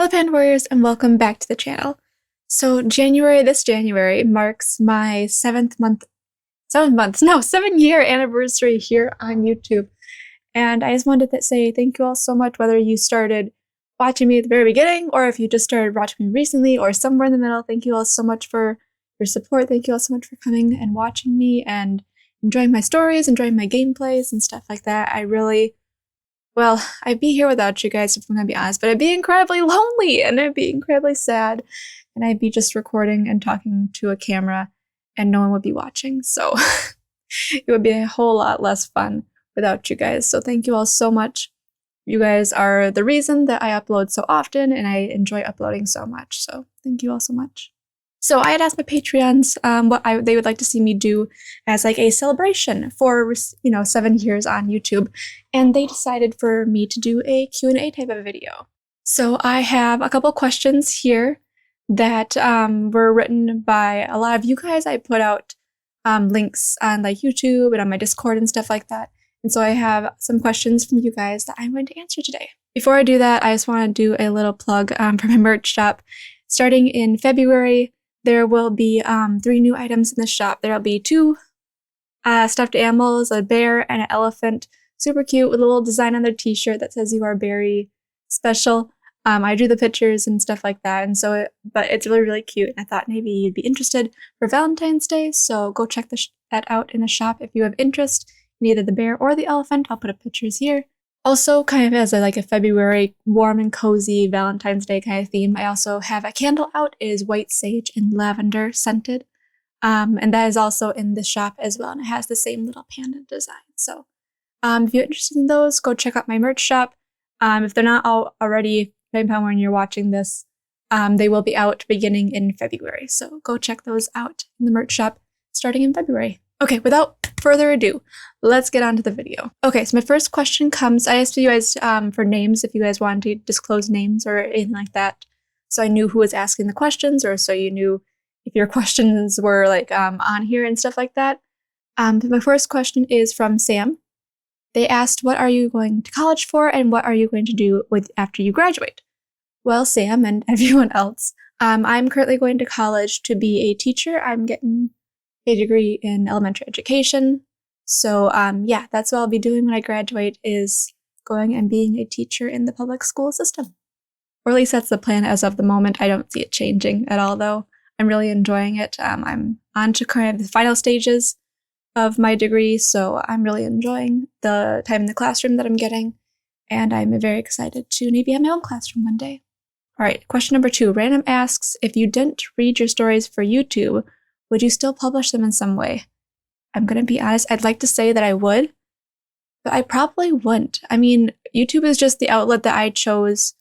Hello Panda Warriors and welcome back to the channel. So this January marks my 7-year anniversary here on YouTube. And I just wanted to say thank you all so much, whether you started watching me at the very beginning or if you just started watching me recently or somewhere in the middle. Thank you all so much for your support. Thank you all so much for coming and watching me and enjoying my stories, enjoying my gameplays and stuff like that. Well, I'd be here without you guys if I'm gonna be honest, but I'd be incredibly lonely and I'd be incredibly sad and I'd be just recording and talking to a camera and no one would be watching. So it would be a whole lot less fun without you guys. So thank you all so much. You guys are the reason that I upload so often and I enjoy uploading so much. So thank you all so much. So I had asked my Patreons what they would like to see me do as like a celebration for 7 years on YouTube, and they decided for me to do a Q&A type of video. So I have a couple questions here that were written by a lot of you guys. I put out links on like YouTube and on my Discord and stuff like that. And so I have some questions from you guys that I'm going to answer today. Before I do that, I just want to do a little plug for my merch shop. Starting in February, there will be 3 new items in the shop. There'll be 2 stuffed animals, a bear and an elephant. Super cute with a little design on their t-shirt that says you are very special. I drew the pictures and stuff like that, and so but it's really, really cute. I thought maybe you'd be interested for Valentine's Day, so go check that out in the shop if you have interest in either the bear or the elephant. I'll put up pictures here. Also, kind of as a February warm and cozy Valentine's Day kind of theme, I also have a candle out. It is white sage and lavender scented, and that is also in the shop as well, and it has the same little panda design. So if you're interested in those, go check out my merch shop. If they're not already, depending on when you're watching this, they will be out beginning in February. So go check those out in the merch shop starting in February. Okay, without further ado, let's get on to the video. Okay, so my first question comes, I asked you guys for names, if you guys wanted to disclose names or anything like that, so I knew who was asking the questions, or so you knew if your questions were on here and stuff like that. My first question is from Sam. They asked, what are you going to college for and what are you going to do after you graduate? Well, Sam and everyone else, I'm currently going to college to be a teacher. I'm getting a degree in elementary education. So yeah, that's what I'll be doing when I graduate, is going and being a teacher in the public school system. Or at least that's the plan as of the moment. I don't see it changing at all though. I'm really enjoying it. I'm on to kind of the final stages of my degree, so I'm really enjoying the time in the classroom that I'm getting, and I'm very excited to maybe have my own classroom one day. All right, question number 2. Random asks, if you didn't read your stories for YouTube, would you still publish them in some way? I'm gonna be honest, I'd like to say that I would, but I probably wouldn't. I mean, YouTube is just the outlet that I chose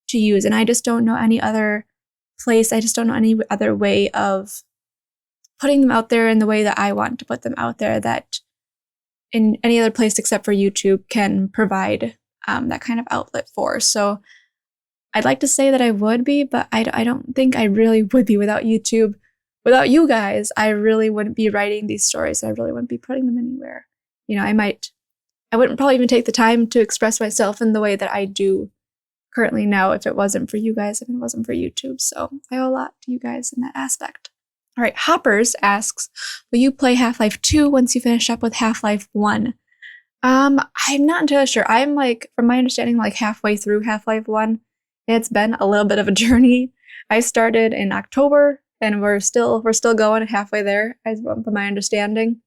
to use, and I just don't know any other place, I just don't know any other way of putting them out there in the way that I want to put them out there, that in any other place except for YouTube can provide that kind of outlet for. So I'd like to say that I would be, but I don't think I really would be without YouTube. Without you guys, I really wouldn't be writing these stories. I really wouldn't be putting them anywhere. You know, I wouldn't probably even take the time to express myself in the way that I do currently now if it wasn't for you guys, if it wasn't for YouTube. So I owe a lot to you guys in that aspect. All right, Hoppers asks, will you play Half-Life 2 once you finish up with Half-Life 1? I'm not entirely sure. I'm from my understanding, halfway through Half-Life 1. It's been a little bit of a journey. I started in October, and we're still going halfway there, from my understanding.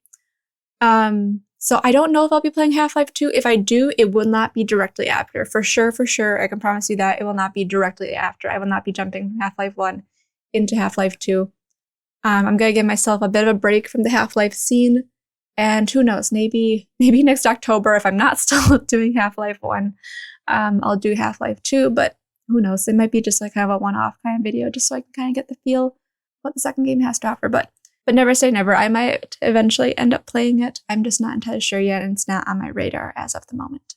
So I don't know if I'll be playing Half-Life 2. If I do, it will not be directly after. For sure, I can promise you that it will not be directly after. I will not be jumping from Half-Life 1 into Half-Life 2. I'm gonna give myself a bit of a break from the Half-Life scene, and who knows, maybe next October, if I'm not still doing Half-Life 1, I'll do Half-Life 2, but who knows, it might be just kind of a one-off kind of video, just so I can kind of get the feel what the second game has to offer, but never say never. I might eventually end up playing it. I'm just not entirely sure yet, and it's not on my radar as of the moment.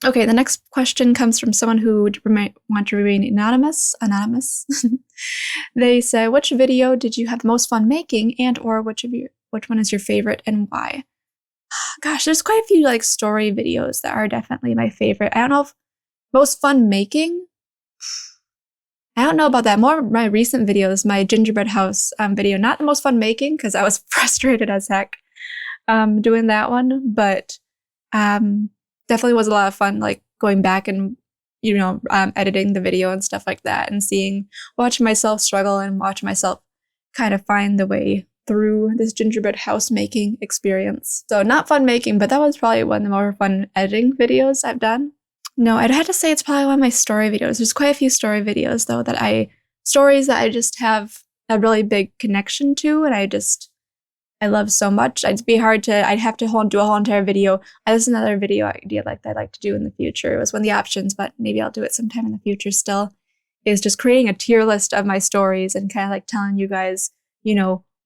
Okay, the next question comes from someone who would want to remain anonymous. They say, which video did you have the most fun making, and or which one is your favorite and why? Gosh, there's quite a few story videos that are definitely my favorite. I don't know if most fun making. don't know about that. More of my recent videos, my gingerbread house video, not the most fun making because I was frustrated as heck doing that one, but definitely was a lot of fun, like going back and editing the video and stuff like that, and watching myself struggle and watching myself kind of find the way through this gingerbread house making experience. So not fun making, but that was probably one of the more fun editing videos I've done. No, I'd have to say it's probably one of my story videos. There's quite a few story videos though stories that I just have a really big connection to, and I love so much. I'd have to do a whole entire video. That's another video idea like that I'd like to do in the future. It was one of the options, but maybe I'll do it sometime in the future still, is just creating a tier list of my stories and kind of like telling you guys,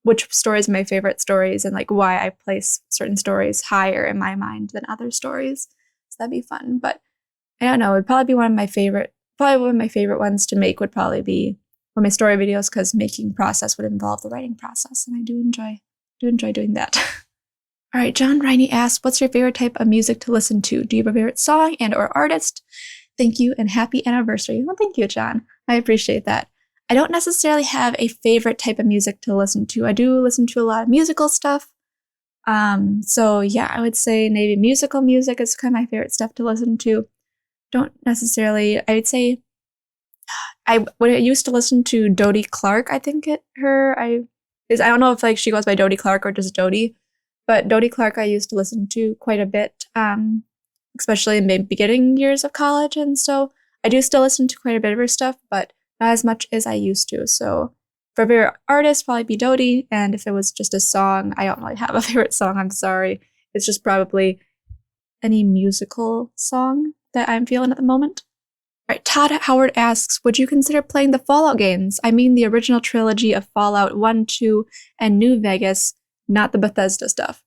which stories are my favorite stories and like why I place certain stories higher in my mind than other stories. So that'd be fun. But I don't know, it'd probably be one of my favorite ones to make would probably be one of my story videos, because making process would involve the writing process, and I do enjoy doing that. All right, John Riney asks, what's your favorite type of music to listen to? Do you have a favorite song and or artist? Thank you and happy anniversary. Well, thank you, John. I appreciate that. I don't necessarily have a favorite type of music to listen to. I do listen to a lot of musical stuff. So yeah, I would say maybe musical music is kind of my favorite stuff to listen to. Don't necessarily, I would say, I used to listen to Dodie Clark, I think I don't know if like she goes by Dodie Clark or just Dodie, but Dodie Clark I used to listen to quite a bit, especially in the beginning years of college, and so I do still listen to quite a bit of her stuff, but not as much as I used to. So for a favorite artist, probably be Dodie, and if it was just a song, I don't really have a favorite song, I'm sorry. It's just probably any musical song that I'm feeling at the moment. All right, Todd Howard asks, would you consider playing the Fallout games? I mean the original trilogy of Fallout 1, 2, and New Vegas, not the Bethesda stuff.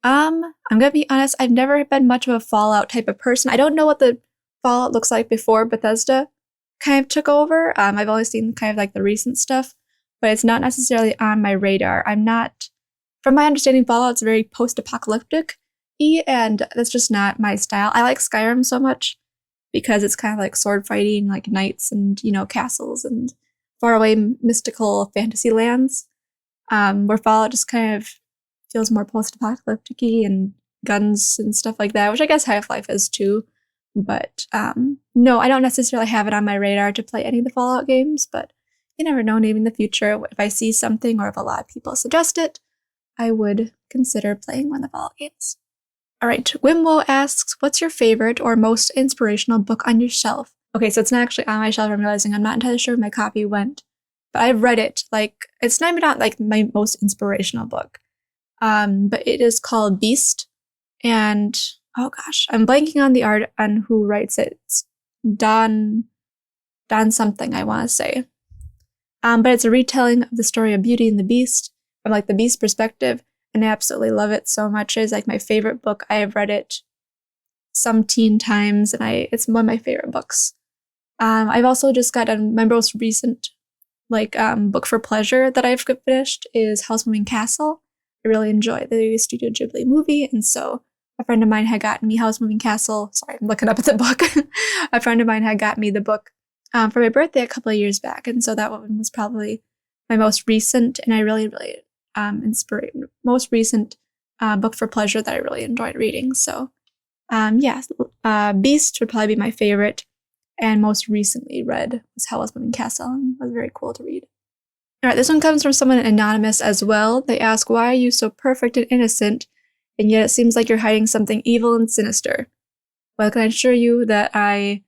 I'm gonna be honest, I've never been much of a Fallout type of person. I don't know what the Fallout looks like before Bethesda kind of took over. I've only seen kind of like the recent stuff, but it's not necessarily on my radar. From my understanding, Fallout's very post-apocalyptic, and that's just not my style. I like Skyrim so much because it's kind of like sword fighting, like knights and, castles and faraway mystical fantasy lands, where Fallout just kind of feels more post-apocalyptic-y and guns and stuff like that, which I guess Half-Life is too. But no, I don't necessarily have it on my radar to play any of the Fallout games, but you never know, maybe in the future, if I see something or if a lot of people suggest it, I would consider playing one of the Fallout games. All right, Wimwo asks, what's your favorite or most inspirational book on your shelf? Okay, so it's not actually on my shelf. I'm realizing I'm not entirely sure where my copy went, but I've read it. Like, it's not like my most inspirational book, but it is called Beast, and oh gosh, I'm blanking on the art on who writes it. It's Don something, I want to say. But it's a retelling of the story of Beauty and the Beast from like the Beast perspective. And I absolutely love it so much. It's like my favorite book. I have read it some teen times, and it's one of my favorite books. I've also just gotten my most recent book for pleasure that I've finished is Housewarming Castle. I really enjoy the Studio Ghibli movie, and so a friend of mine had gotten me Housewarming Castle. Sorry, I'm looking up at the book. A friend of mine had got me the book for my birthday a couple of years back, and so that one was probably my most recent, and I really, really most recent book for pleasure that I really enjoyed reading. So Beast would probably be my favorite, and most recently read was Housewarming Castle, and it was very cool to read. All right, this one comes from someone anonymous as well. They ask, why are you so perfect and innocent, and yet it seems like you're hiding something evil and sinister? Well, can I assure you that I'm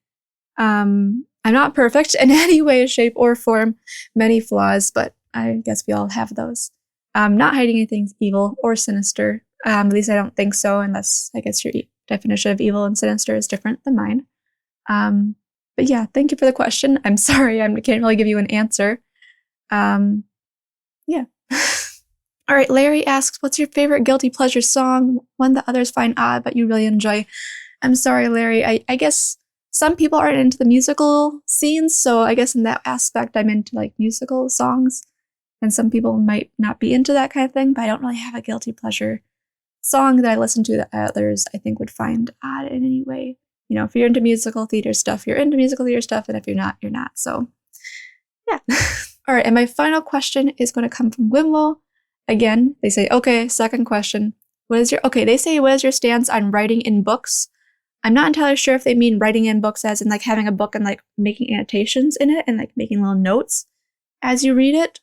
not perfect in any way, shape, or form. Many flaws, but I guess we all have those. I'm not hiding anything evil or sinister. At least I don't think so, unless I guess your definition of evil and sinister is different than mine. But yeah, thank you for the question. I'm sorry, I can't really give you an answer. Yeah. All right, Larry asks, what's your favorite guilty pleasure song? One that others find odd, but you really enjoy. I'm sorry, Larry. I guess some people aren't into the musical scenes, so I guess in that aspect, I'm into like musical songs. And some people might not be into that kind of thing, but I don't really have a guilty pleasure song that I listen to that others I think would find odd in any way. If you're into musical theater stuff, you're into musical theater stuff, and if you're not, you're not. So yeah. All right, and my final question is going to come from Gwimlo. Again, they say, okay, second question. They say, what is your stance on writing in books? I'm not entirely sure if they mean writing in books as in like having a book and like making annotations in it and like making little notes as you read it,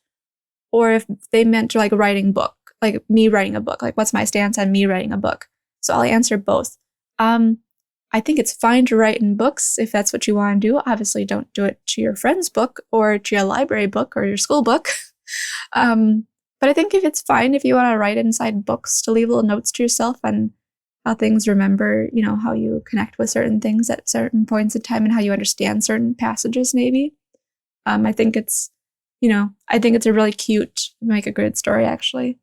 or if they meant like writing book, like me writing a book, like what's my stance on me writing a book. So I'll answer both. I think it's fine to write in books if that's what you want to do. Obviously, don't do it to your friend's book or to your library book or your school book. But I think if it's fine if you want to write inside books to leave little notes to yourself and how things remember, how you connect with certain things at certain points in time and how you understand certain passages, maybe. I think it's a really cute, make a good story, actually.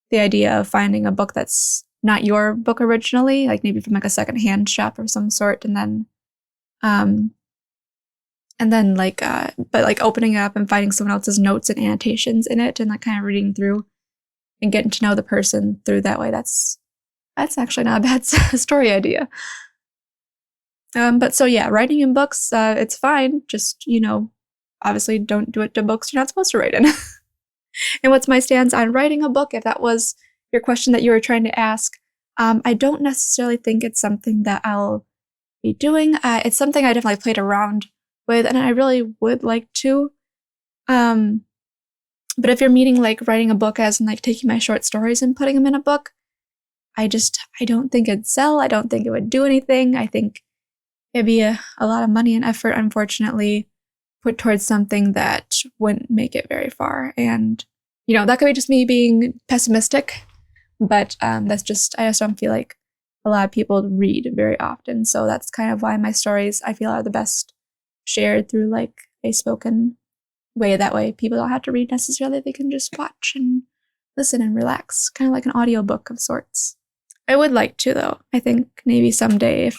The idea of finding a book that's not your book originally, like maybe from like a secondhand shop of some sort, and then but like opening it up and finding someone else's notes and annotations in it and like kind of reading through and getting to know the person through that way. That's actually not a bad story idea. But so yeah, writing in books, it's fine. Just, obviously don't do it to books you're not supposed to write in. And what's my stance on writing a book? If that was your question that you were trying to ask, I don't necessarily think it's something that I'll be doing. It's something I definitely played around with, and I really would like to. But if you're meaning like writing a book as in like taking my short stories and putting them in a book, I don't think it'd sell. I don't think it would do anything. I think it'd be a lot of money and effort, unfortunately, put towards something that wouldn't make it very far. And, that could be just me being pessimistic, but I just don't feel like a lot of people read very often. So that's kind of why my stories, I feel, are the best shared through like a spoken way. That way people don't have to read necessarily. They can just watch and listen and relax, kind of like an audiobook of sorts. I would like to, though. I think maybe someday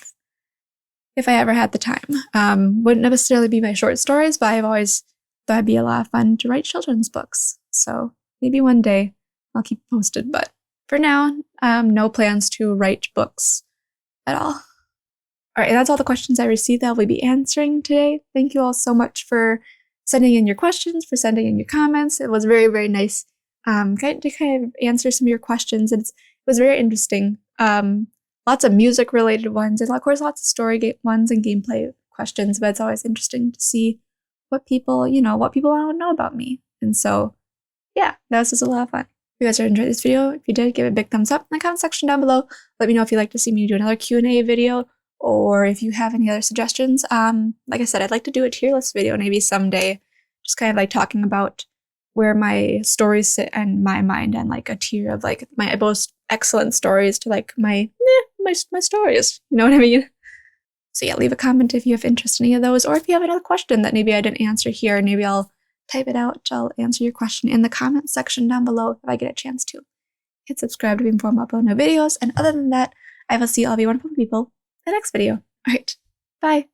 if I ever had the time. Wouldn't necessarily be my short stories, but I've always thought it'd be a lot of fun to write children's books. So maybe one day I'll keep posted. But for now, no plans to write books at all. All right, and that's all the questions I received that we'll be answering today. Thank you all so much for sending in your questions, for sending in your comments. It was very, very nice to kind of answer some of your questions. It was very interesting. Lots of music-related ones, and of course, lots of story ones and gameplay questions. But it's always interesting to see what people want to know about me. And so, yeah, that was just a lot of fun. If you guys enjoyed this video, if you did, give it a big thumbs up in the comment section down below. Let me know if you'd like to see me do another Q&A video, or if you have any other suggestions. Like I said, I'd like to do a tier list video maybe someday, just kind of like talking about where my stories sit in my mind, and like a tier of like my most excellent stories to like my stories. You know what I mean? So yeah, leave a comment if you have interest in any of those, or if you have another question that maybe I didn't answer here, maybe I'll type it out. I'll answer your question in the comment section down below if I get a chance to. Hit subscribe to be informed about new videos, and other than that, I will see all of you wonderful people in the next video. All right, bye.